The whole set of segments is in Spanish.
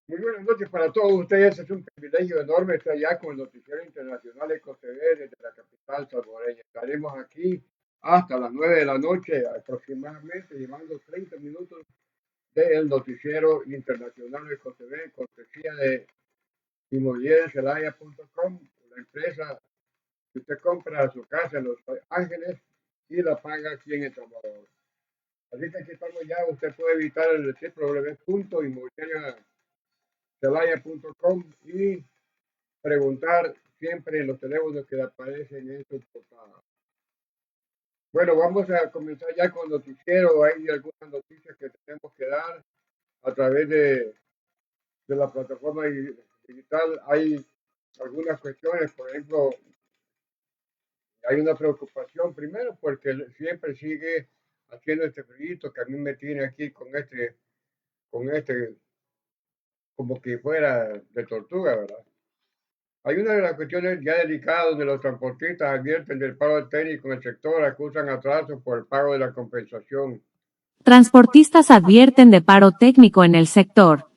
Muy buenas noches para todos ustedes. Es un privilegio enorme estar ya con el Noticiero Internacional EcoTV desde la capital salvadoreña. Estaremos aquí hasta las 9 de la noche aproximadamente, llevando 30 minutos del Noticiero Internacional EcoTV, cortesía de inmobiliariacelaya.com, la empresa que usted compra a su casa en Los Ángeles y la paga aquí en El Salvador. Así que aquí estamos ya. Usted puede evitar el www.inmobiliaria celaya.com y preguntar siempre en los teléfonos que aparecen en su portada. Bueno, vamos a comenzar ya con noticiero. Hay algunas noticias que tenemos que dar a través de la plataforma digital. Hay algunas cuestiones, por ejemplo, hay una preocupación primero porque siempre sigue haciendo este frío que a mí me tiene aquí con este, como que fuera de tortuga, ¿verdad? Hay una de las cuestiones ya delicadas donde los transportistas advierten del paro técnico en el sector, acusan atrasos por el pago de la compensación. Transportistas advierten de paro técnico en el sector.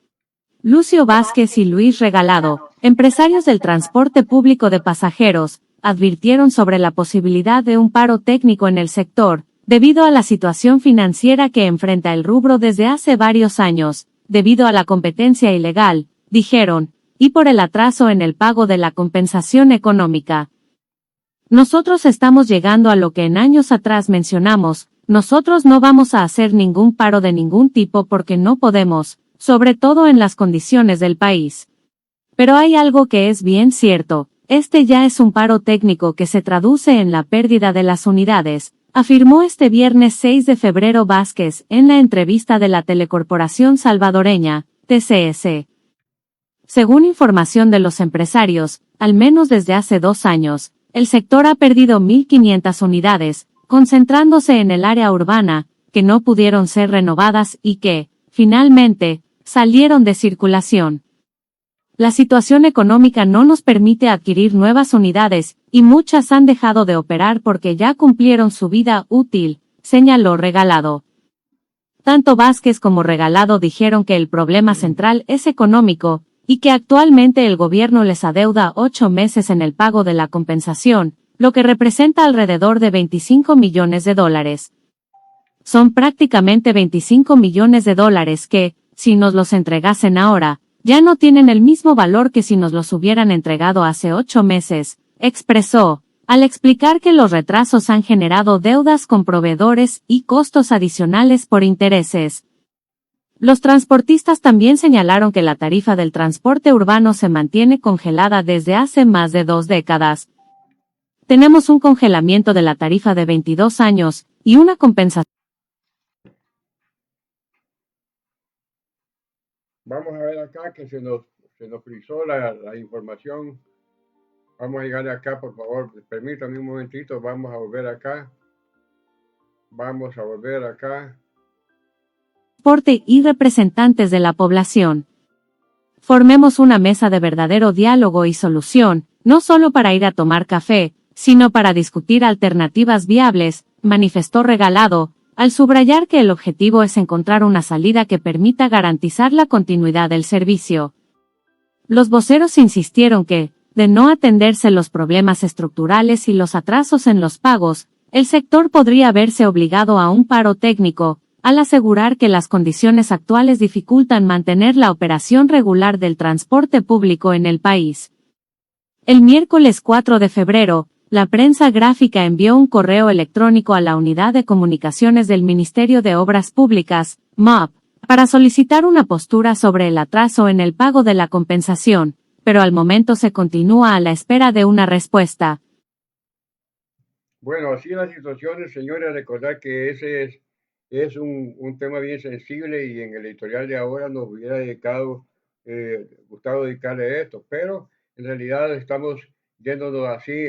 Lucio Vázquez y Luis Regalado, empresarios del transporte público de pasajeros, advirtieron sobre la posibilidad de un paro técnico en el sector, debido a la situación financiera que enfrenta el rubro desde hace varios años, debido a la competencia ilegal, dijeron, y por el atraso en el pago de la compensación económica. Nosotros estamos llegando a lo que en años atrás mencionamos, nosotros no vamos a hacer ningún paro de ningún tipo porque no podemos, sobre todo en las condiciones del país. Pero hay algo que es bien cierto, este ya es un paro técnico que se traduce en la pérdida de las unidades, afirmó este viernes 6 de febrero Vázquez en la entrevista de la Telecorporación Salvadoreña, TCS. Según información de los empresarios, al menos desde hace 2 años, el sector ha perdido 1.500 unidades, concentrándose en el área urbana, que no pudieron ser renovadas y que, finalmente, salieron de circulación. La situación económica no nos permite adquirir nuevas unidades, y muchas han dejado de operar porque ya cumplieron su vida útil, señaló Regalado. Tanto Vázquez como Regalado dijeron que el problema central es económico, y que actualmente el gobierno les adeuda 8 meses en el pago de la compensación, lo que representa alrededor de $25 millones. Son prácticamente $25 millones que, si nos los entregasen ahora, ya no tienen el mismo valor que si nos los hubieran entregado hace 8 meses, expresó, al explicar que los retrasos han generado deudas con proveedores y costos adicionales por intereses. Los transportistas también señalaron que la tarifa del transporte urbano se mantiene congelada desde hace más de 2 décadas. Tenemos un congelamiento de la tarifa de 22 años, y una compensación. Vamos a ver acá que se nos frizó la información. Vamos a llegar acá, por favor. Permítanme un momentito. Vamos a volver acá. Vamos a volver acá. Transporte y representantes de la población. Formemos una mesa de verdadero diálogo y solución, no solo para ir a tomar café, sino para discutir alternativas viables, manifestó Regalado, al subrayar que el objetivo es encontrar una salida que permita garantizar la continuidad del servicio. Los voceros insistieron que, de no atenderse los problemas estructurales y los atrasos en los pagos, el sector podría verse obligado a un paro técnico, al asegurar que las condiciones actuales dificultan mantener la operación regular del transporte público en el país. El miércoles 4 de febrero, la prensa gráfica envió un correo electrónico a la Unidad de Comunicaciones del Ministerio de Obras Públicas, MOP, para solicitar una postura sobre el atraso en el pago de la compensación, pero al momento se continúa a la espera de una respuesta. Bueno, así las situaciones, señores, recordar que ese es un tema bien sensible y en el editorial de ahora nos hubiera gustado dedicarle esto, pero en realidad estamos yéndonos así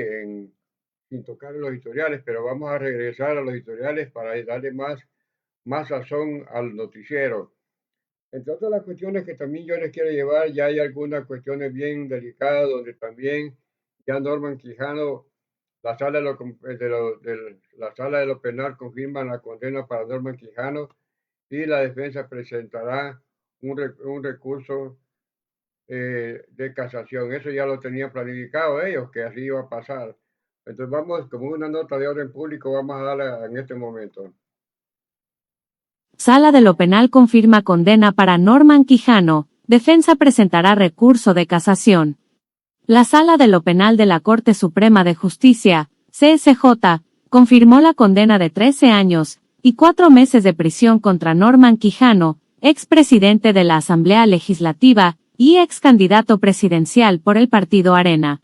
sin tocar los editoriales, pero vamos a regresar a los editoriales para darle más sazón al noticiero. Entre otras las cuestiones que también yo les quiero llevar, ya hay algunas cuestiones bien delicadas donde también ya Norman Quijano, la sala la sala de lo penal confirma la condena para Norman Quijano y la defensa presentará un recurso de casación. Eso ya lo tenían planificado ellos, que así iba a pasar. Entonces vamos, como una nota de orden público, vamos a darla en este momento. Sala de lo Penal confirma condena para Norman Quijano. Defensa presentará recurso de casación. La Sala de lo Penal de la Corte Suprema de Justicia, CSJ, confirmó la condena de 13 años y 4 meses de prisión contra Norman Quijano, expresidente de la Asamblea Legislativa y ex candidato presidencial por el partido Arena.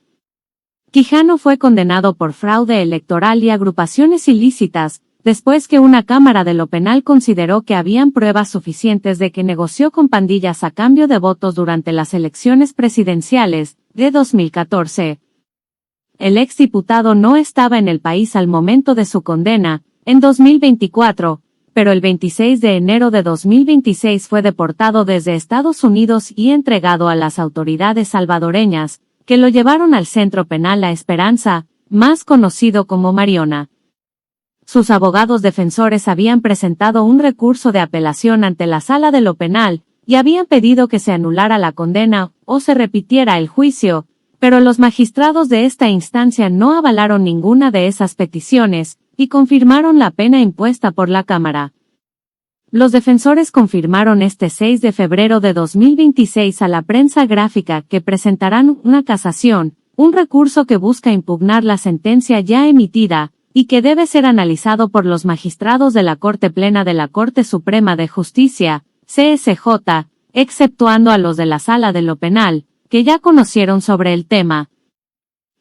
Quijano fue condenado por fraude electoral y agrupaciones ilícitas, después que una Cámara de lo Penal consideró que habían pruebas suficientes de que negoció con pandillas a cambio de votos durante las elecciones presidenciales de 2014. El exdiputado no estaba en el país al momento de su condena, en 2024, pero el 26 de enero de 2026 fue deportado desde Estados Unidos y entregado a las autoridades salvadoreñas, que lo llevaron al Centro Penal La Esperanza, más conocido como Mariona. Sus abogados defensores habían presentado un recurso de apelación ante la Sala de lo Penal, y habían pedido que se anulara la condena o se repitiera el juicio, pero los magistrados de esta instancia no avalaron ninguna de esas peticiones, y confirmaron la pena impuesta por la Cámara. Los defensores confirmaron este 6 de febrero de 2026 a la prensa gráfica que presentarán una casación, un recurso que busca impugnar la sentencia ya emitida, y que debe ser analizado por los magistrados de la Corte Plena de la Corte Suprema de Justicia, CSJ, exceptuando a los de la Sala de lo Penal, que ya conocieron sobre el tema.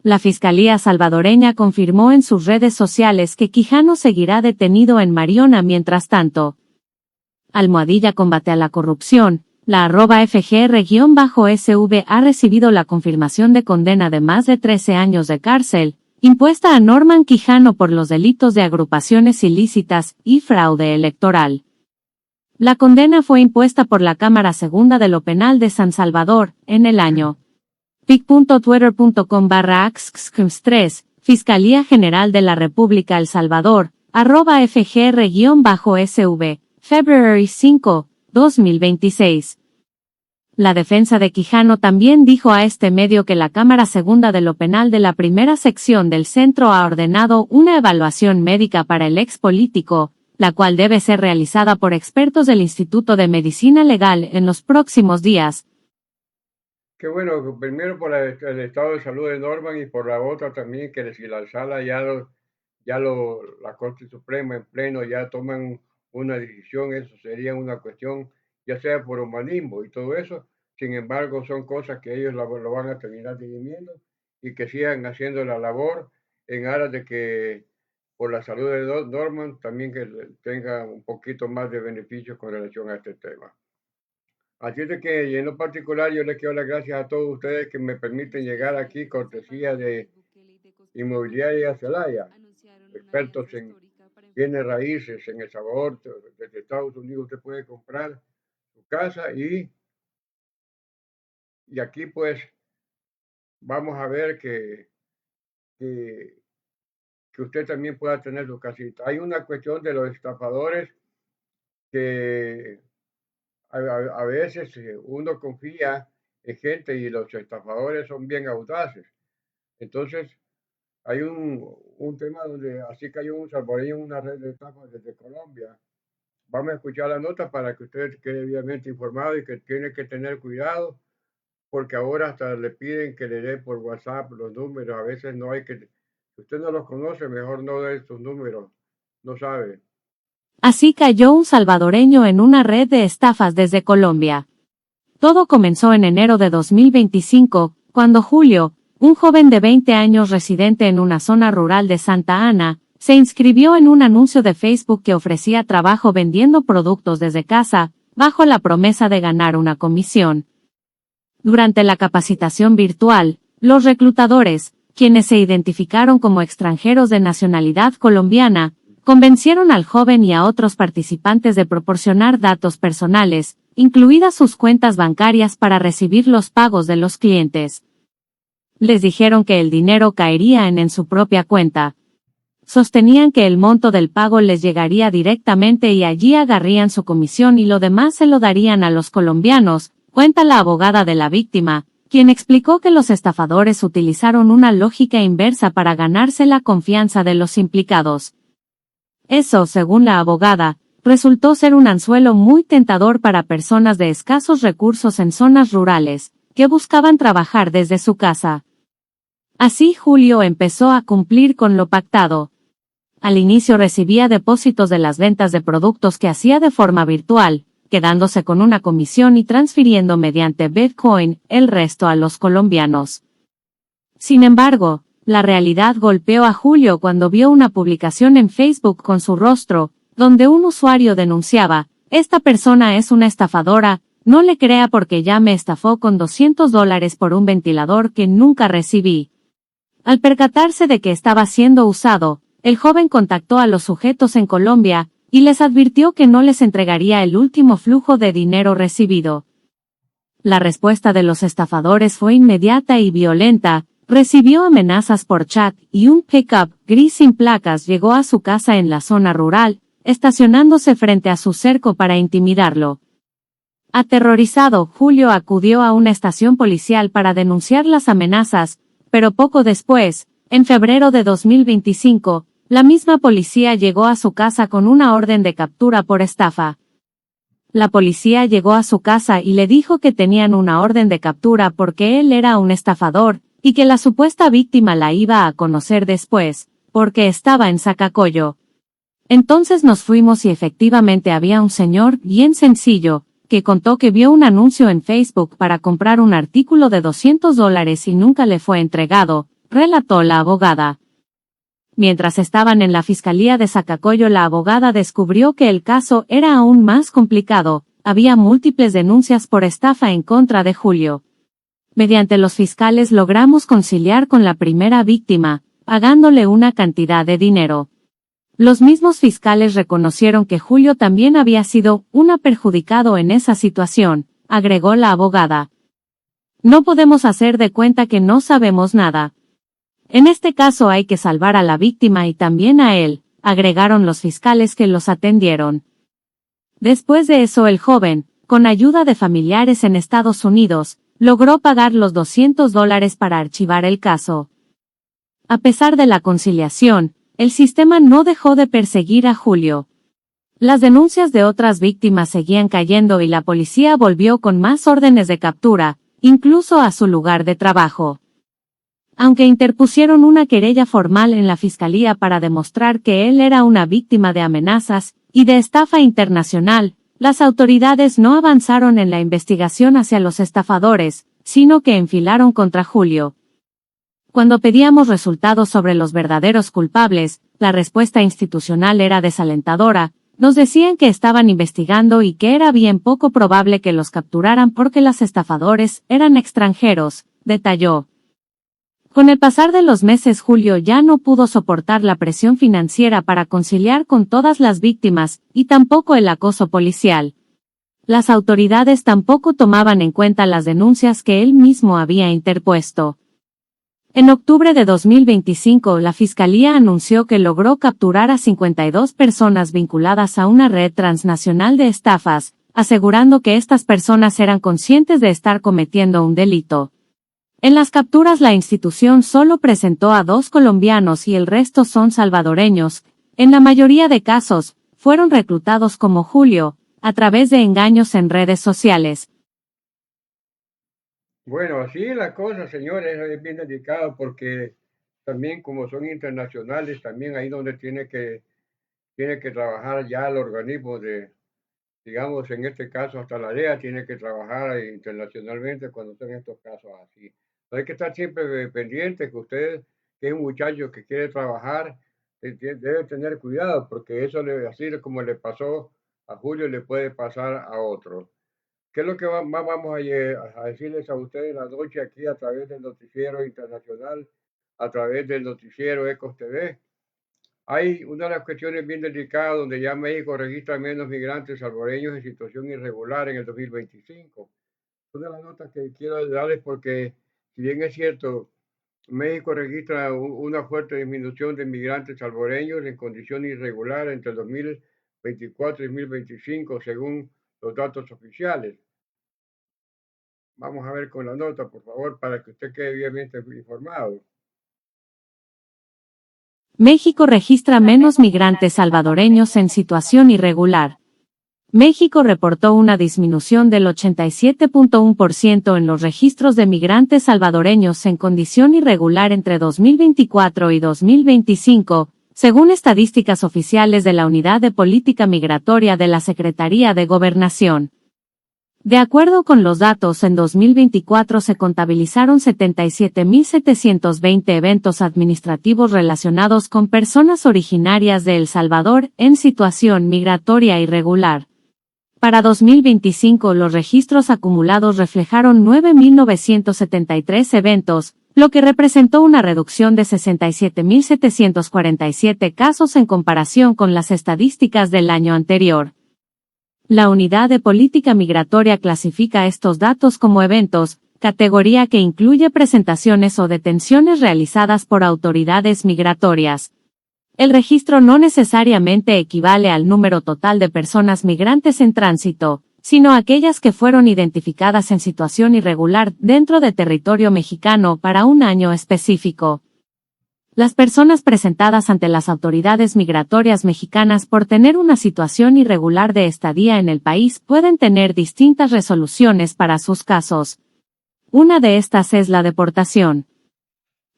La Fiscalía salvadoreña confirmó en sus redes sociales que Quijano seguirá detenido en Mariona mientras tanto. Combate a la corrupción, la @FGR-SV ha recibido la confirmación de condena de más de 13 años de cárcel, impuesta a Norman Quijano por los delitos de agrupaciones ilícitas y fraude electoral. La condena fue impuesta por la Cámara Segunda de lo Penal de San Salvador, en el año. pic.twitter.com/axxcrims3, Fiscalía General de la República El Salvador, @FGR-SV, February 5, 2026. La defensa de Quijano también dijo a este medio que la Cámara Segunda de lo Penal de la Primera Sección del Centro ha ordenado una evaluación médica para el ex político, la cual debe ser realizada por expertos del Instituto de Medicina Legal en los próximos días. Qué bueno, primero por el estado de salud de Norman y por la otra también, que si la sala la Corte Suprema en pleno ya toman una decisión, eso sería una cuestión, ya sea por humanismo y todo eso. Sin embargo, son cosas que ellos lo van a terminar dirimiendo y que sigan haciendo la labor en aras de que por la salud de Norman también que tenga un poquito más de beneficios con relación a este tema. Así es de que, y en lo particular, yo les quiero dar las gracias a todos ustedes que me permiten llegar aquí, cortesía de Inmobiliaria Celaya, expertos en bienes raíces en El Salvador. Desde Estados Unidos usted puede comprar su casa y aquí pues vamos a ver que usted también pueda tener su casita. Hay una cuestión de los estafadores que a veces uno confía en gente y los estafadores son bien audaces. Entonces, hay un tema donde así cayó un salvadoreño en una red de estafas desde Colombia. Vamos a escuchar la nota para que usted quede debidamente informado y que tiene que tener cuidado, porque ahora hasta le piden que le dé por WhatsApp los números. A veces no hay que, si usted no los conoce, mejor no dé sus números, no sabe. Así cayó un salvadoreño en una red de estafas desde Colombia. Todo comenzó en enero de 2025, cuando Julio, un joven de 20 años residente en una zona rural de Santa Ana, se inscribió en un anuncio de Facebook que ofrecía trabajo vendiendo productos desde casa, bajo la promesa de ganar una comisión. Durante la capacitación virtual, los reclutadores, quienes se identificaron como extranjeros de nacionalidad colombiana, convencieron al joven y a otros participantes de proporcionar datos personales, incluidas sus cuentas bancarias para recibir los pagos de los clientes. Les dijeron que el dinero caería en su propia cuenta. Sostenían que el monto del pago les llegaría directamente y allí agarrarían su comisión y lo demás se lo darían a los colombianos, Cuenta la abogada de la víctima, quien explicó que los estafadores utilizaron una lógica inversa para ganarse la confianza de los implicados. Eso, según la abogada, resultó ser un anzuelo muy tentador para personas de escasos recursos en zonas rurales, que buscaban trabajar desde su casa. Así Julio empezó a cumplir con lo pactado. Al inicio recibía depósitos de las ventas de productos que hacía de forma virtual, quedándose con una comisión y transfiriendo mediante Bitcoin el resto a los colombianos. Sin embargo, la realidad golpeó a Julio cuando vio una publicación en Facebook con su rostro, donde un usuario denunciaba: "Esta persona es una estafadora, no le crea porque ya me estafó con $200 por un ventilador que nunca recibí". Al percatarse de que estaba siendo usado, el joven contactó a los sujetos en Colombia, y les advirtió que no les entregaría el último flujo de dinero recibido. La respuesta de los estafadores fue inmediata y violenta. Recibió amenazas por chat, y un pickup gris sin placas llegó a su casa en la zona rural, estacionándose frente a su cerco para intimidarlo. Aterrorizado, Julio acudió a una estación policial para denunciar las amenazas, pero poco después, en febrero de 2025, la misma policía llegó a su casa con una orden de captura por estafa. La policía llegó a su casa y le dijo que tenían una orden de captura porque él era un estafador, y que la supuesta víctima la iba a conocer después, porque estaba en Zacacoyo. Entonces nos fuimos y efectivamente había un señor bien sencillo, que contó que vio un anuncio en Facebook para comprar un artículo de $200 y nunca le fue entregado, relató la abogada. Mientras estaban en la Fiscalía de Zacacoyo, la abogada descubrió que el caso era aún más complicado. Había múltiples denuncias por estafa en contra de Julio. Mediante los fiscales logramos conciliar con la primera víctima, pagándole una cantidad de dinero. Los mismos fiscales reconocieron que Julio también había sido un perjudicado en esa situación, agregó la abogada. No podemos hacer de cuenta que no sabemos nada. En este caso hay que salvar a la víctima y también a él, agregaron los fiscales que los atendieron. Después de eso el joven, con ayuda de familiares en Estados Unidos, logró pagar los $200 para archivar el caso. A pesar de la conciliación, el sistema no dejó de perseguir a Julio. Las denuncias de otras víctimas seguían cayendo y la policía volvió con más órdenes de captura, incluso a su lugar de trabajo. Aunque interpusieron una querella formal en la fiscalía para demostrar que él era una víctima de amenazas y de estafa internacional, las autoridades no avanzaron en la investigación hacia los estafadores, sino que enfilaron contra Julio. Cuando pedíamos resultados sobre los verdaderos culpables, la respuesta institucional era desalentadora. Nos decían que estaban investigando y que era bien poco probable que los capturaran porque los estafadores eran extranjeros, detalló. Con el pasar de los meses, Julio ya no pudo soportar la presión financiera para conciliar con todas las víctimas, y tampoco el acoso policial. Las autoridades tampoco tomaban en cuenta las denuncias que él mismo había interpuesto. En octubre de 2025, la Fiscalía anunció que logró capturar a 52 personas vinculadas a una red transnacional de estafas, asegurando que estas personas eran conscientes de estar cometiendo un delito. En las capturas la institución solo presentó a 2 colombianos y el resto son salvadoreños. En la mayoría de casos, fueron reclutados como Julio, a través de engaños en redes sociales. Bueno, así la cosa, señores, es bien delicado porque también como son internacionales, también ahí donde tiene que trabajar ya el organismo de, digamos, en este caso hasta la DEA tiene que trabajar internacionalmente cuando son estos casos así. Hay que estar siempre pendiente que usted, que es un muchacho que quiere trabajar, debe tener cuidado porque eso así como le pasó a Julio, le puede pasar a otro. ¿Qué es lo que más vamos a decirles a ustedes la noche aquí a través del noticiero internacional, a través del noticiero Ecos TV? Hay una de las cuestiones bien delicadas donde ya México registra menos migrantes salvadoreños en situación irregular en el 2025. Una de las notas que quiero darles porque, si bien es cierto, México registra una fuerte disminución de migrantes salvadoreños en condición irregular entre el 2024 y 2025, según los datos oficiales. Vamos a ver con la nota, por favor, para que usted quede bien informado. México registra menos migrantes salvadoreños en situación irregular. México reportó una disminución del 87.1% en los registros de migrantes salvadoreños en condición irregular entre 2024 y 2025, según estadísticas oficiales de la Unidad de Política Migratoria de la Secretaría de Gobernación. De acuerdo con los datos, en 2024 se contabilizaron 77.720 eventos administrativos relacionados con personas originarias de El Salvador en situación migratoria irregular. Para 2025 los registros acumulados reflejaron 9.973 eventos, lo que representó una reducción de 67.747 casos en comparación con las estadísticas del año anterior. La Unidad de Política Migratoria clasifica estos datos como eventos, categoría que incluye presentaciones o detenciones realizadas por autoridades migratorias. El registro no necesariamente equivale al número total de personas migrantes en tránsito, sino aquellas que fueron identificadas en situación irregular dentro de territorio mexicano para un año específico. Las personas presentadas ante las autoridades migratorias mexicanas por tener una situación irregular de estadía en el país pueden tener distintas resoluciones para sus casos. Una de estas es la deportación.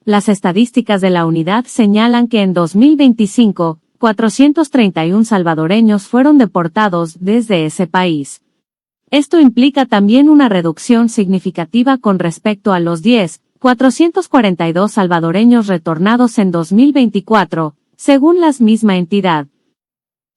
Las estadísticas de la unidad señalan que en 2025, 431 salvadoreños fueron deportados desde ese país. Esto implica también una reducción significativa con respecto a los 442 salvadoreños retornados en 2024, según la misma entidad.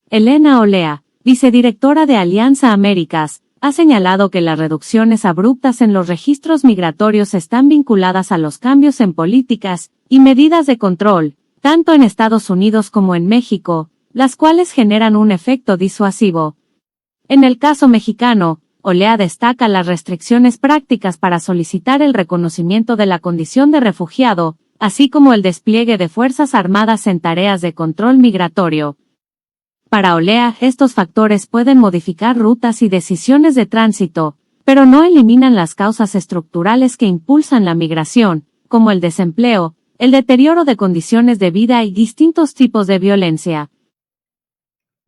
Elena Olea, vicedirectora de Alianza Américas, ha señalado que las reducciones abruptas en los registros migratorios están vinculadas a los cambios en políticas y medidas de control, tanto en Estados Unidos como en México, las cuales generan un efecto disuasivo. En el caso mexicano, Olea destaca las restricciones prácticas para solicitar el reconocimiento de la condición de refugiado, así como el despliegue de fuerzas armadas en tareas de control migratorio. Para Olea, estos factores pueden modificar rutas y decisiones de tránsito, pero no eliminan las causas estructurales que impulsan la migración, como el desempleo, el deterioro de condiciones de vida y distintos tipos de violencia.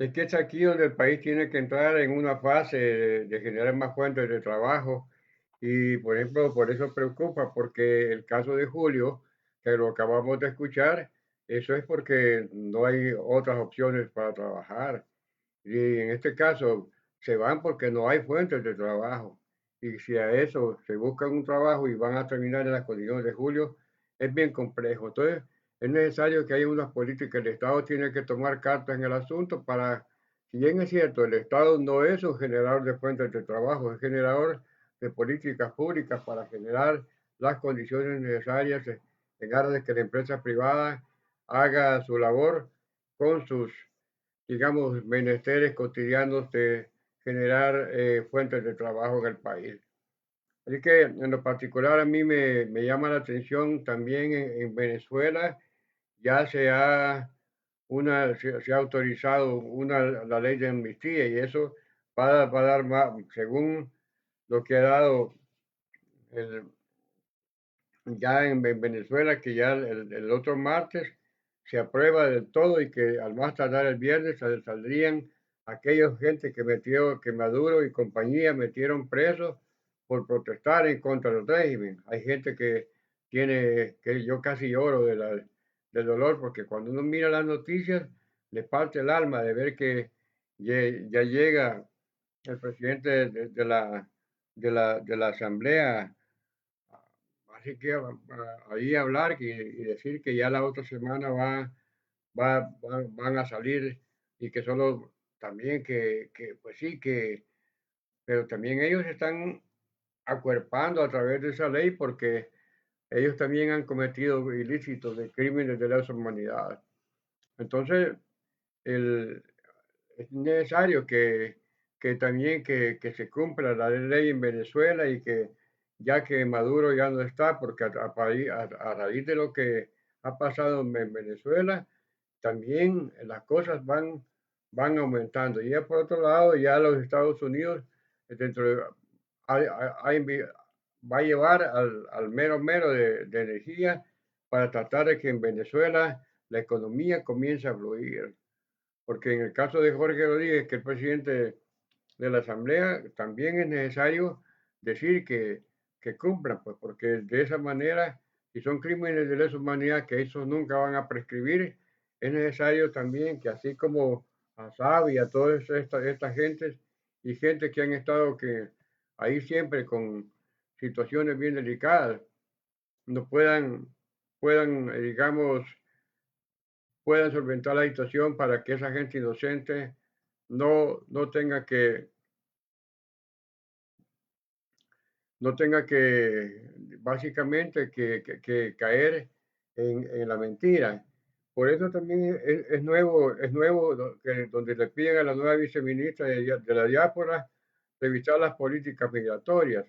Es que es aquí donde el país tiene que entrar en una fase de generar más fuentes de trabajo y, por ejemplo, por eso preocupa, porque el caso de Julio, que lo acabamos de escuchar, eso es porque no hay otras opciones para trabajar. Y en este caso se van porque no hay fuentes de trabajo. Y si a eso se buscan un trabajo y van a terminar en las condiciones de Julio, es bien complejo. Entonces, es necesario que haya unas políticas. El Estado tiene que tomar cartas en el asunto para, si bien es cierto, el Estado no es un generador de fuentes de trabajo, es generador de políticas públicas para generar las condiciones necesarias en aras de que la empresa privada haga su labor con sus, digamos, menesteres cotidianos de generar fuentes de trabajo en el país. Así que en lo particular a mí me llama la atención también en Venezuela ya se ha autorizado la ley de amnistía y eso va a dar más, según lo que ha dado el, ya en Venezuela, que ya el otro martes se aprueba del todo y que al más tardar el viernes saldrían aquellos gente que Maduro y compañía metieron presos por protestar en contra del régimen. Hay gente que yo casi lloro del dolor porque cuando uno mira las noticias le parte el alma de ver que ya llega el presidente de la Asamblea. Así que ahí hablar y decir que ya la otra semana van a salir y que solo también pues sí, pero también ellos están acuerpando a través de esa ley porque ellos también han cometido ilícitos de crímenes de lesa humanidad. Entonces, el, es necesario que también que se cumpla la ley en Venezuela y que ya que Maduro ya no está, porque a raíz de lo que ha pasado en Venezuela, también las cosas van aumentando. Y por otro lado, ya los Estados Unidos, dentro de, ha, ha va a llevar al mero de energía para tratar de que en Venezuela la economía comience a fluir. Porque en el caso de Jorge Rodríguez, que es el presidente de la Asamblea, también es necesario decir que cumplan, pues, porque de esa manera, si son crímenes de lesa humanidad, que esos nunca van a prescribir, es necesario también que así como a Saab y a todas estas gentes y gente que han estado ahí siempre con situaciones bien delicadas, no digamos, puedan solventar la situación para que esa gente inocente no tenga no tenga que básicamente que caer en la mentira. Por eso también es nuevo donde le piden a la nueva viceministra de la diáspora revisar las políticas migratorias.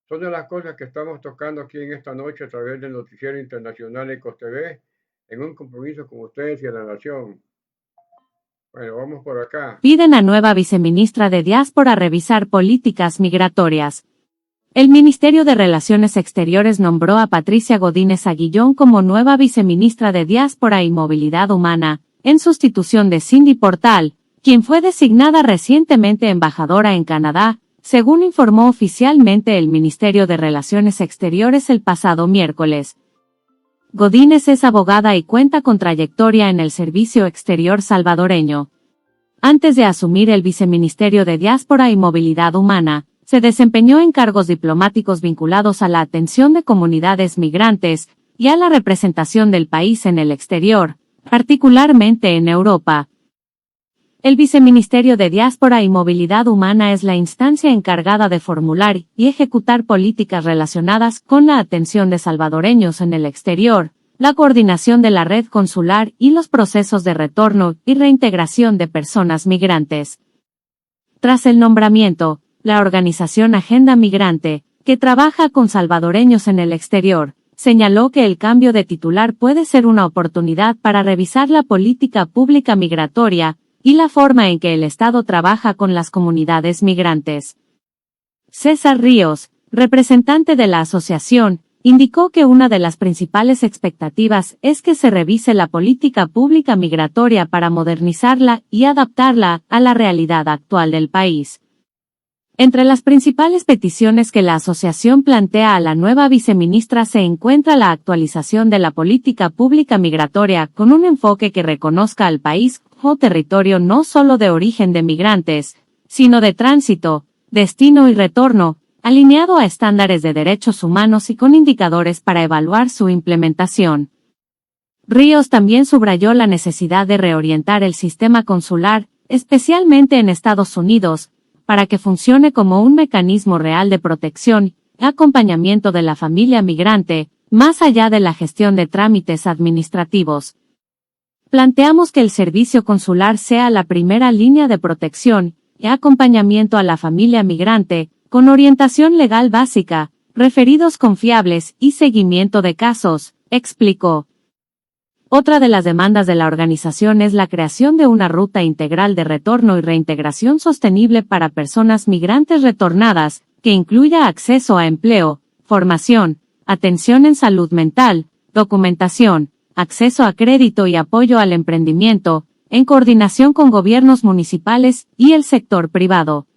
Son de las cosas que estamos tocando aquí en esta noche a través del Noticiero Internacional Ecos TV, en un compromiso con ustedes y a la nación. Bueno, vamos por acá. Piden a nueva viceministra de Diáspora revisar políticas migratorias. El Ministerio de Relaciones Exteriores nombró a Patricia Godínez Aguillón como nueva viceministra de Diáspora y Movilidad Humana, en sustitución de Cindy Portal, quien fue designada recientemente embajadora en Canadá, según informó oficialmente el Ministerio de Relaciones Exteriores el pasado miércoles. Godínez es abogada y cuenta con trayectoria en el servicio exterior salvadoreño. Antes de asumir el Viceministerio de Diáspora y Movilidad Humana, se desempeñó en cargos diplomáticos vinculados a la atención de comunidades migrantes y a la representación del país en el exterior, particularmente en Europa. El Viceministerio de Diáspora y Movilidad Humana es la instancia encargada de formular y ejecutar políticas relacionadas con la atención de salvadoreños en el exterior, la coordinación de la red consular y los procesos de retorno y reintegración de personas migrantes. Tras el nombramiento, la organización Agenda Migrante, que trabaja con salvadoreños en el exterior, señaló que el cambio de titular puede ser una oportunidad para revisar la política pública migratoria y la forma en que el Estado trabaja con las comunidades migrantes. César Ríos, representante de la asociación, indicó que una de las principales expectativas es que se revise la política pública migratoria para modernizarla y adaptarla a la realidad actual del país. Entre las principales peticiones que la asociación plantea a la nueva viceministra se encuentra la actualización de la política pública migratoria con un enfoque que reconozca al país como territorio no solo de origen de migrantes, sino de tránsito, destino y retorno, alineado a estándares de derechos humanos y con indicadores para evaluar su implementación. Ríos también subrayó la necesidad de reorientar el sistema consular, especialmente en Estados Unidos, para que funcione como un mecanismo real de protección y acompañamiento de la familia migrante, más allá de la gestión de trámites administrativos. Planteamos que el servicio consular sea la primera línea de protección y acompañamiento a la familia migrante, con orientación legal básica, referidos confiables y seguimiento de casos, explicó. Otra de las demandas de la organización es la creación de una ruta integral de retorno y reintegración sostenible para personas migrantes retornadas, que incluya acceso a empleo, formación, atención en salud mental, documentación, acceso a crédito y apoyo al emprendimiento, en coordinación con gobiernos municipales y el sector privado.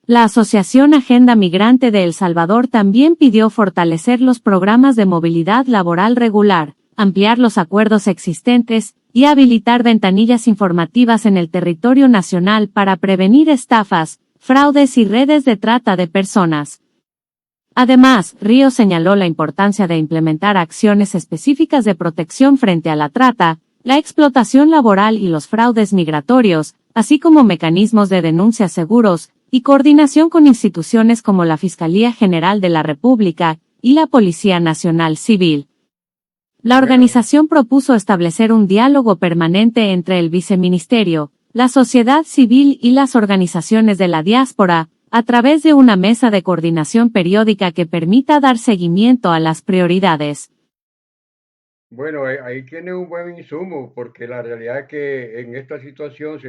La Asociación Agenda Migrante de El Salvador también pidió fortalecer los programas de movilidad laboral regular, ampliar los acuerdos existentes y habilitar ventanillas informativas en el territorio nacional para prevenir estafas, fraudes y redes de trata de personas. Además, Ríos señaló la importancia de implementar acciones específicas de protección frente a la trata, la explotación laboral y los fraudes migratorios, así como mecanismos de denuncia seguros y coordinación con instituciones como la Fiscalía General de la República y la Policía Nacional Civil. La organización propuso establecer un diálogo permanente entre el viceministerio, la sociedad civil y las organizaciones de la diáspora, a través de una mesa de coordinación periódica que permita dar seguimiento a las prioridades. Bueno, ahí tiene un buen insumo, porque la realidad es que en esta situación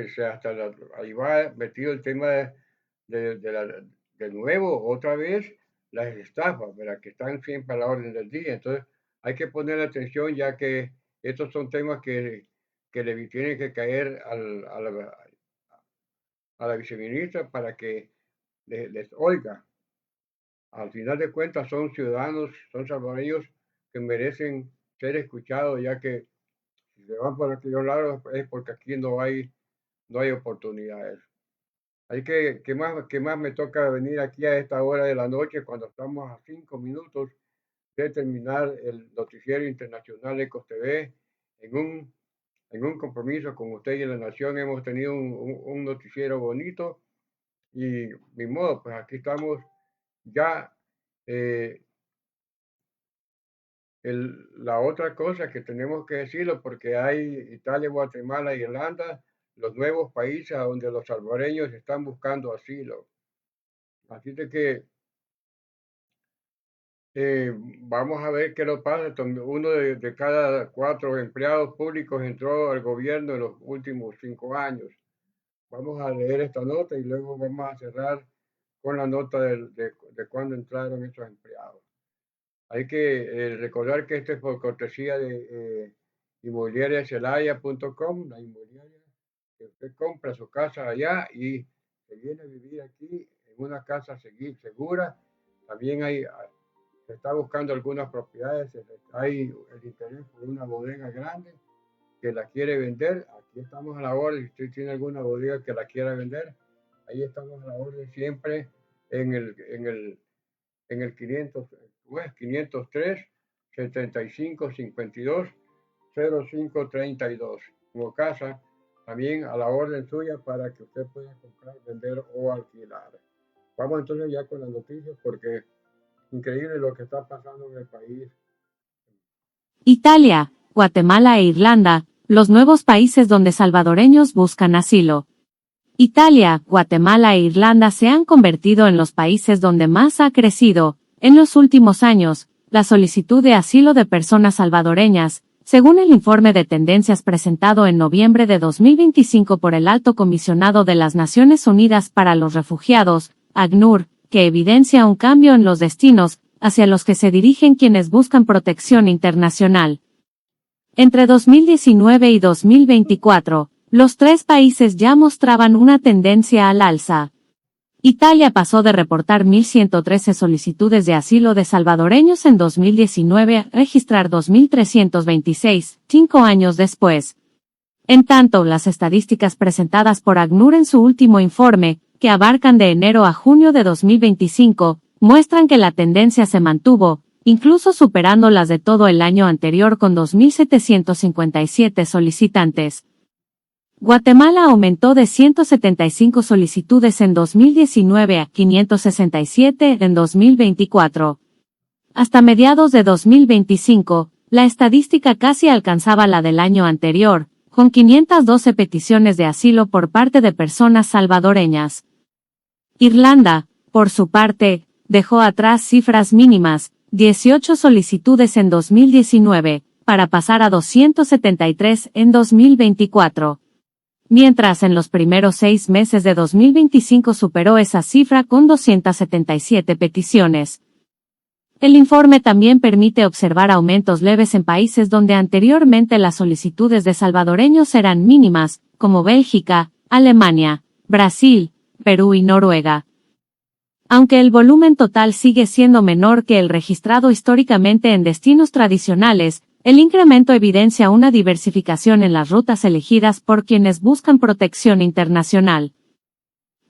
ahí va metido el tema de nuevo, otra vez, las estafas, ¿verdad? Que están siempre a la orden del día. Entonces, hay que poner atención ya que estos son temas que le tienen que caer a la viceministra para que les oiga. Al final de cuentas son ciudadanos, son salvadoreños que merecen ser escuchados, ya que si se van por aquellos lados es porque aquí no hay oportunidades. Hay ¿qué más me toca venir aquí a esta hora de la noche cuando estamos a 5 minutos de terminar el noticiero internacional de Ecos TV en un compromiso con usted y la nación? Hemos tenido un noticiero bonito y mi modo, pues aquí estamos ya. eh, la otra cosa que tenemos que decirlo, porque hay Italia, Guatemala, Irlanda, los nuevos países a donde los salvadoreños están buscando asilo. Así de que vamos a ver qué lo pasa. Uno de cada 4 empleados públicos entró al gobierno en los últimos 5 años. Vamos a leer esta nota y luego vamos a cerrar con la nota de cuándo entraron esos empleados. Hay que recordar que esto es por cortesía de inmobiliariacelaya.com, la inmobiliaria que usted compra su casa allá y se viene a vivir aquí en una casa segura. También se está buscando algunas propiedades, hay el interés por una bodega grande que la quiere vender. Aquí estamos a la orden. Si usted tiene alguna bodega que la quiera vender, ahí estamos a la orden siempre en el 503 75 52 05 32 como casa, también a la orden suya para que usted pueda comprar, vender o alquilar. Vamos entonces ya con las noticias porque increíble lo que está pasando en el país. Italia, Guatemala e Irlanda, los nuevos países donde salvadoreños buscan asilo. Italia, Guatemala e Irlanda se han convertido en los países donde más ha crecido, en los últimos años, la solicitud de asilo de personas salvadoreñas, según el informe de tendencias presentado en noviembre de 2025 por el Alto Comisionado de las Naciones Unidas para los Refugiados, ACNUR, que evidencia un cambio en los destinos hacia los que se dirigen quienes buscan protección internacional. Entre 2019 y 2024, los 3 países ya mostraban una tendencia al alza. Italia pasó de reportar 1.113 solicitudes de asilo de salvadoreños en 2019 a registrar 2.326, 5 años después. En tanto, las estadísticas presentadas por ACNUR en su último informe, que abarcan de enero a junio de 2025, muestran que la tendencia se mantuvo, incluso superando las de todo el año anterior con 2.757 solicitantes. Guatemala aumentó de 175 solicitudes en 2019 a 567 en 2024. Hasta mediados de 2025, la estadística casi alcanzaba la del año anterior, con 512 peticiones de asilo por parte de personas salvadoreñas. Irlanda, por su parte, dejó atrás cifras mínimas, 18 solicitudes en 2019, para pasar a 273 en 2024. Mientras en los primeros 6 meses de 2025 superó esa cifra con 277 peticiones. El informe también permite observar aumentos leves en países donde anteriormente las solicitudes de salvadoreños eran mínimas, como Bélgica, Alemania, Brasil, Perú y Noruega. Aunque el volumen total sigue siendo menor que el registrado históricamente en destinos tradicionales, el incremento evidencia una diversificación en las rutas elegidas por quienes buscan protección internacional.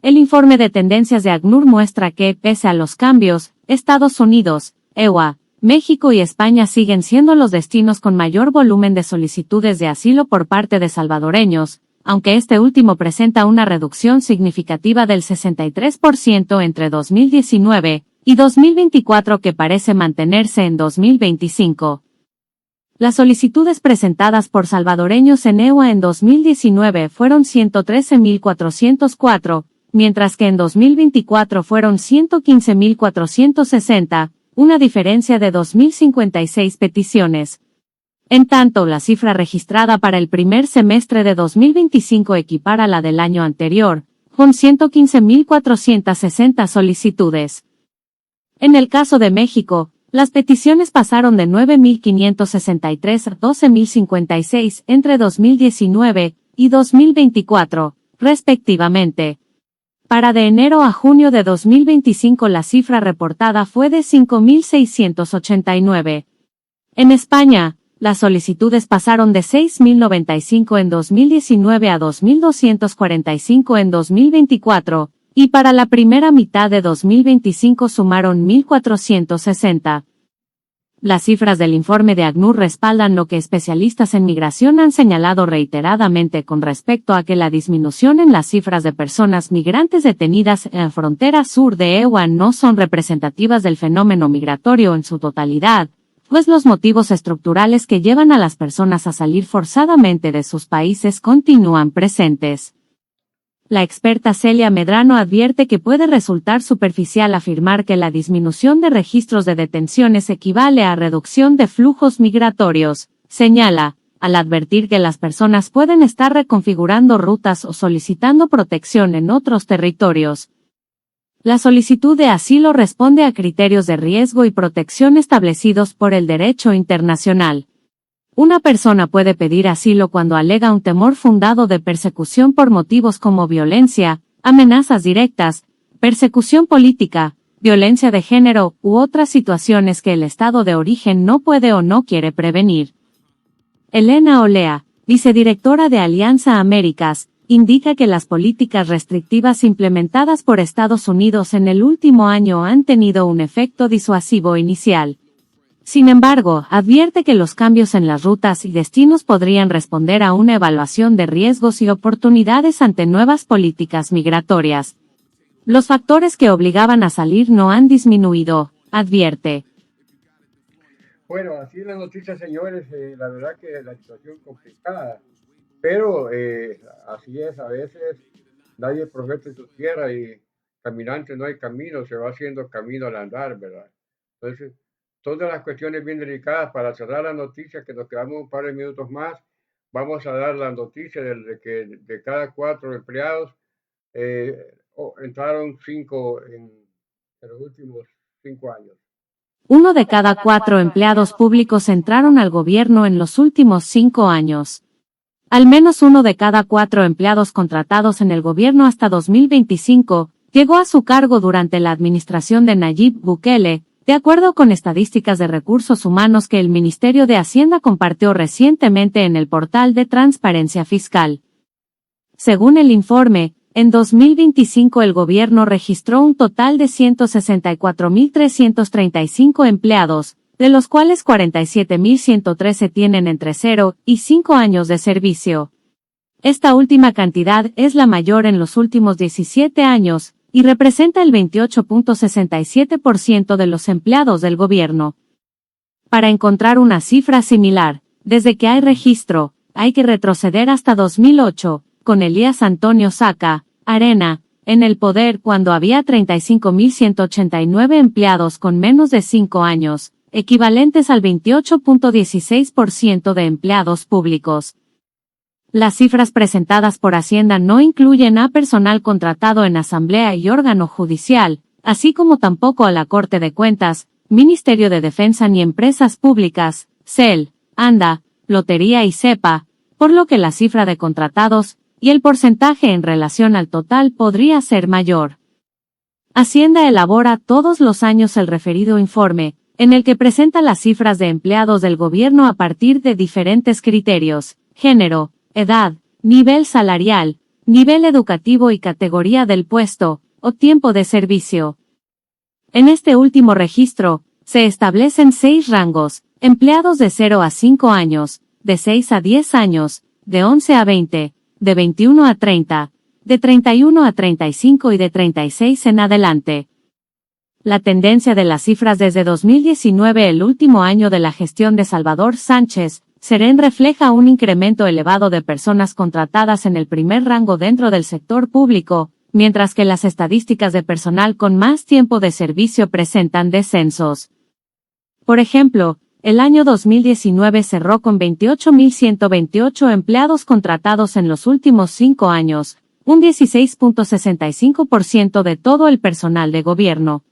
El informe de tendencias de ACNUR muestra que, pese a los cambios, Estados Unidos, EUA, México y España siguen siendo los destinos con mayor volumen de solicitudes de asilo por parte de salvadoreños, aunque este último presenta una reducción significativa del 63% entre 2019 y 2024 que parece mantenerse en 2025. Las solicitudes presentadas por salvadoreños en EUA en 2019 fueron 113.404, mientras que en 2024 fueron 115.460, una diferencia de 2.056 peticiones. En tanto, la cifra registrada para el primer semestre de 2025 equipara a la del año anterior, con 115.460 solicitudes. En el caso de México, las peticiones pasaron de 9.563 a 12.056 entre 2019 y 2024, respectivamente. Para de enero a junio de 2025 la cifra reportada fue de 5.689. En España, las solicitudes pasaron de 6.095 en 2019 a 2.245 en 2024, y para la primera mitad de 2025 sumaron 1.460. Las cifras del informe de ACNUR respaldan lo que especialistas en migración han señalado reiteradamente con respecto a que la disminución en las cifras de personas migrantes detenidas en la frontera sur de EUA no son representativas del fenómeno migratorio en su totalidad, pues los motivos estructurales que llevan a las personas a salir forzadamente de sus países continúan presentes. La experta Celia Medrano advierte que puede resultar superficial afirmar que la disminución de registros de detenciones equivale a reducción de flujos migratorios, señala, al advertir que las personas pueden estar reconfigurando rutas o solicitando protección en otros territorios. La solicitud de asilo responde a criterios de riesgo y protección establecidos por el derecho internacional. Una persona puede pedir asilo cuando alega un temor fundado de persecución por motivos como violencia, amenazas directas, persecución política, violencia de género u otras situaciones que el estado de origen no puede o no quiere prevenir. Elena Olea, vicedirectora de Alianza Américas, indica que las políticas restrictivas implementadas por Estados Unidos en el último año han tenido un efecto disuasivo inicial. Sin embargo, advierte que los cambios en las rutas y destinos podrían responder a una evaluación de riesgos y oportunidades ante nuevas políticas migratorias. Los factores que obligaban a salir no han disminuido, advierte. Bueno, así es la noticia, señores. La verdad que la situación es complicada, pero así es, a veces nadie profeta en su tierra y caminante no hay camino, se va haciendo camino al andar, ¿verdad? Entonces, todas las cuestiones bien delicadas. Para cerrar la noticia, que nos quedamos un par de minutos más, vamos a dar la noticia de que de cada 4 empleados entraron 5 en los últimos 5 años. 1 de cada 4 empleados públicos entraron al gobierno en los últimos 5 años. Al menos 1 de cada 4 empleados contratados en el gobierno hasta 2025 llegó a su cargo durante la administración de Nayib Bukele, de acuerdo con estadísticas de recursos humanos que el Ministerio de Hacienda compartió recientemente en el portal de Transparencia Fiscal. Según el informe, en 2025 el gobierno registró un total de 164.335 empleados, de los cuales 47.113 tienen entre 0 y 5 años de servicio. Esta última cantidad es la mayor en los últimos 17 años, y representa el 28.67% de los empleados del gobierno. Para encontrar una cifra similar, desde que hay registro, hay que retroceder hasta 2008, con Elías Antonio Saca, Arena, en el poder cuando había 35.189 empleados con menos de 5 años, equivalentes al 28.16% de empleados públicos. Las cifras presentadas por Hacienda no incluyen a personal contratado en asamblea y órgano judicial, así como tampoco a la Corte de Cuentas, Ministerio de Defensa ni empresas públicas, CEL, ANDA, Lotería y CEPA, por lo que la cifra de contratados y el porcentaje en relación al total podría ser mayor. Hacienda elabora todos los años el referido informe, en el que presenta las cifras de empleados del gobierno a partir de diferentes criterios: género, edad, nivel salarial, nivel educativo y categoría del puesto, o tiempo de servicio. En este último registro, se establecen 6 rangos: empleados de 0 a 5 años, de 6 a 10 años, de 11 a 20, de 21 a 30, de 31 a 35 y de 36 en adelante. La tendencia de las cifras desde 2019, el último año de la gestión de Salvador Sánchez Serén, refleja un incremento elevado de personas contratadas en el primer rango dentro del sector público, mientras que las estadísticas de personal con más tiempo de servicio presentan descensos. Por ejemplo, el año 2019 cerró con 28.128 empleados contratados en los últimos 5 años, un 16.65% de todo el personal de gobierno.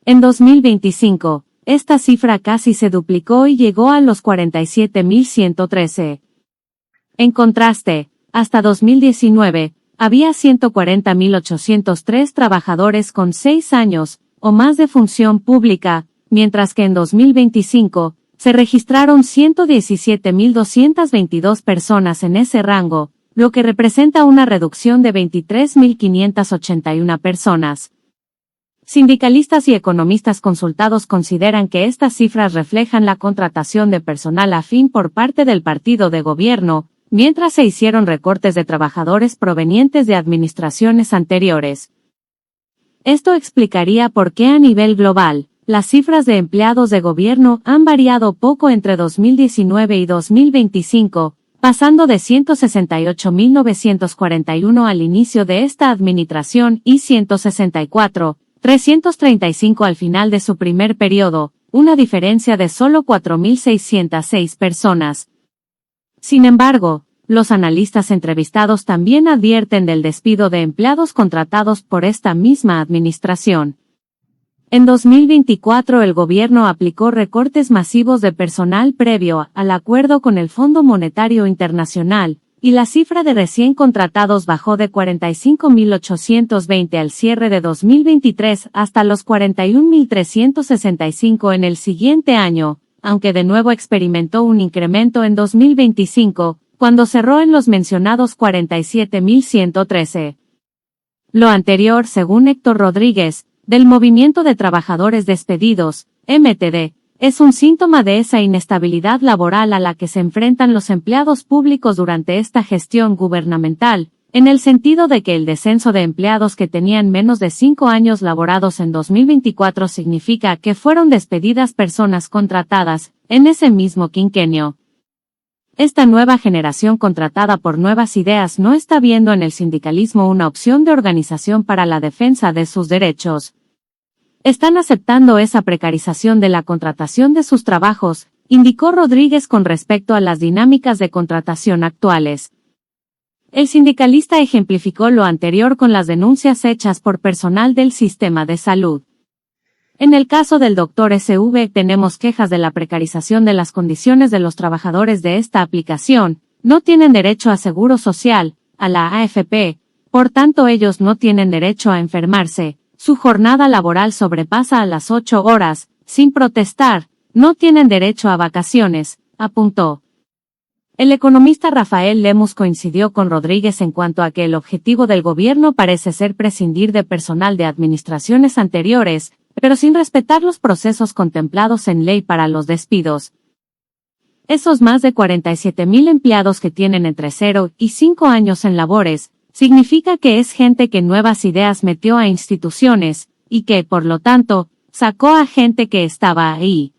En 2025, esta cifra casi se duplicó y llegó a los 47.113. En contraste, hasta 2019, había 140.803 trabajadores con 6 años o más de función pública, mientras que en 2025, se registraron 117.222 personas en ese rango, lo que representa una reducción de 23.581 personas. Sindicalistas y economistas consultados consideran que estas cifras reflejan la contratación de personal afín por parte del partido de gobierno, mientras se hicieron recortes de trabajadores provenientes de administraciones anteriores. Esto explicaría por qué a nivel global, las cifras de empleados de gobierno han variado poco entre 2019 y 2025, pasando de 168.941 al inicio de esta administración y 164.335 al final de su primer periodo, una diferencia de solo 4.606 personas. Sin embargo, los analistas entrevistados también advierten del despido de empleados contratados por esta misma administración. En 2024 el gobierno aplicó recortes masivos de personal previo al acuerdo con el Fondo Monetario Internacional, y la cifra de recién contratados bajó de 45.820 al cierre de 2023 hasta los 41.365 en el siguiente año, aunque de nuevo experimentó un incremento en 2025, cuando cerró en los mencionados 47.113. Lo anterior, según Héctor Rodríguez, del Movimiento de Trabajadores Despedidos, MTD, es un síntoma de esa inestabilidad laboral a la que se enfrentan los empleados públicos durante esta gestión gubernamental, en el sentido de que el descenso de empleados que tenían menos de 5 años laborados en 2024 significa que fueron despedidas personas contratadas en ese mismo quinquenio. Esta nueva generación contratada por Nuevas Ideas no está viendo en el sindicalismo una opción de organización para la defensa de sus derechos. Están aceptando esa precarización de la contratación de sus trabajos, indicó Rodríguez con respecto a las dinámicas de contratación actuales. El sindicalista ejemplificó lo anterior con las denuncias hechas por personal del sistema de salud. En el caso del Dr. SV tenemos quejas de la precarización de las condiciones de los trabajadores de esta aplicación, no tienen derecho a seguro social, a la AFP, por tanto ellos no tienen derecho a enfermarse, su jornada laboral sobrepasa a las 8 horas, sin protestar, no tienen derecho a vacaciones, apuntó. El economista Rafael Lemus coincidió con Rodríguez en cuanto a que el objetivo del gobierno parece ser prescindir de personal de administraciones anteriores, pero sin respetar los procesos contemplados en ley para los despidos. Esos más de 47.000 empleados que tienen entre 0 y 5 años en labores, significa que es gente que Nuevas Ideas metió a instituciones, y que, por lo tanto, sacó a gente que estaba ahí.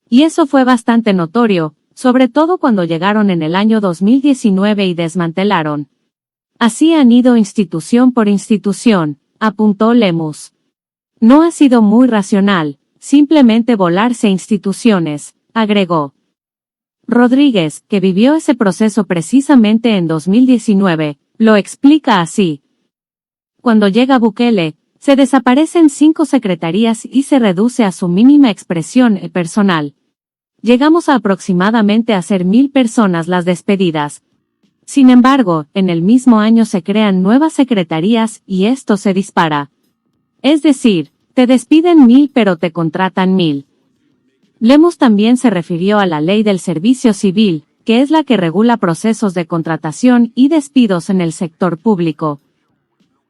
Y eso fue bastante notorio, sobre todo cuando llegaron en el año 2019 y desmantelaron. Así han ido institución por institución, apuntó Lemus. No ha sido muy racional, simplemente volarse instituciones, agregó. Rodríguez, que vivió ese proceso precisamente en 2019, lo explica así. Cuando llega Bukele, se desaparecen 5 secretarías y se reduce a su mínima expresión personal. Llegamos a aproximadamente a ser 1.000 personas las despedidas. Sin embargo, en el mismo año se crean nuevas secretarías y esto se dispara. Es decir, te despiden 1.000 pero te contratan 1.000. Lemus también se refirió a la Ley del Servicio Civil, que es la que regula procesos de contratación y despidos en el sector público.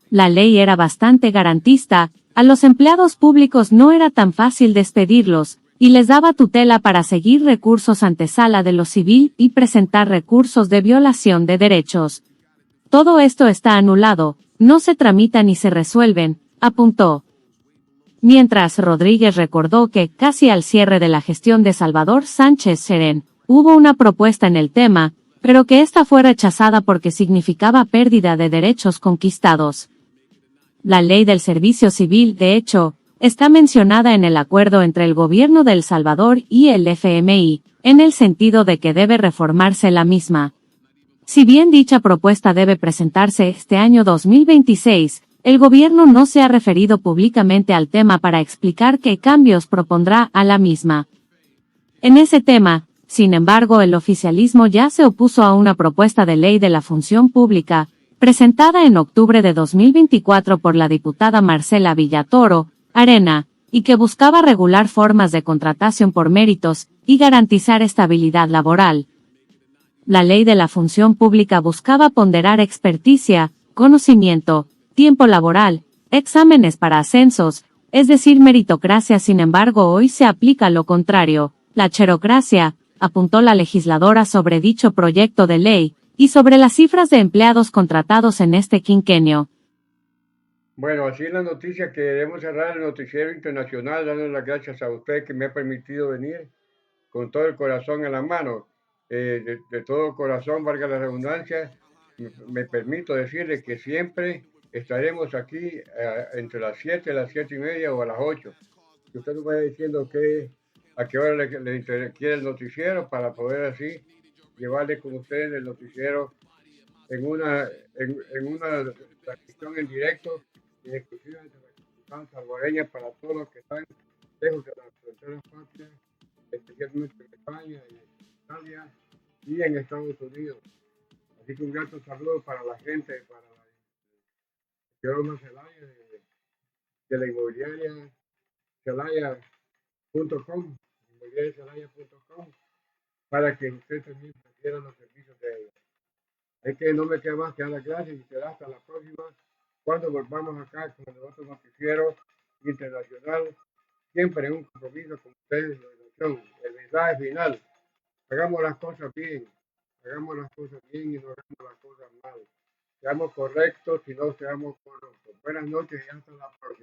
La ley era bastante garantista, a los empleados públicos no era tan fácil despedirlos, y les daba tutela para seguir recursos ante Sala de lo Civil y presentar recursos de violación de derechos. Todo esto está anulado, no se tramitan ni se resuelven, apuntó. Mientras Rodríguez recordó que, casi al cierre de la gestión de Salvador Sánchez Serén, hubo una propuesta en el tema, pero que esta fue rechazada porque significaba pérdida de derechos conquistados. La Ley del Servicio Civil, de hecho, está mencionada en el acuerdo entre el gobierno de El Salvador y el FMI, en el sentido de que debe reformarse la misma. Si bien dicha propuesta debe presentarse este año 2026, el gobierno no se ha referido públicamente al tema para explicar qué cambios propondrá a la misma. En ese tema, sin embargo, el oficialismo ya se opuso a una propuesta de ley de la función pública, presentada en octubre de 2024 por la diputada Marcela Villatoro, Arena, y que buscaba regular formas de contratación por méritos y garantizar estabilidad laboral. La ley de la función pública buscaba ponderar experticia, conocimiento, tiempo laboral, exámenes para ascensos, es decir, meritocracia. Sin embargo, hoy se aplica lo contrario, la cherocracia, apuntó la legisladora sobre dicho proyecto de ley, y sobre las cifras de empleados contratados en este quinquenio. Bueno, así es la noticia que debemos cerrar el noticiero internacional, dando las gracias a usted que me ha permitido venir con todo el corazón en la mano. De todo corazón, valga la redundancia, me permito decirle que siempre estaremos aquí entre las 7, las 7:30 o a las 8. Que usted nos vaya diciendo a qué hora quiere el noticiero para poder así llevarle con ustedes el noticiero en una transmisión en directo y exclusiva de la capital salvadoreña para todos los que están lejos de las fronteras patrias, especialmente en España, en Italia y en Estados Unidos. Así que un grato saludo para la gente, para la señora Celaya de la inmobiliaria celaya.com, inmobiliariacelaya.com, para que usted también prefiera los servicios de ellos. Es que no me queda más que dar las gracias y será hasta la próxima, cuando volvamos acá con el otro noticiero internacional, siempre en un compromiso con ustedes, el mensaje final. Hagamos las cosas bien, hagamos las cosas bien y no hagamos las cosas mal. Seamos correctos y no seamos corruptos. Buenas noches y hasta la próxima.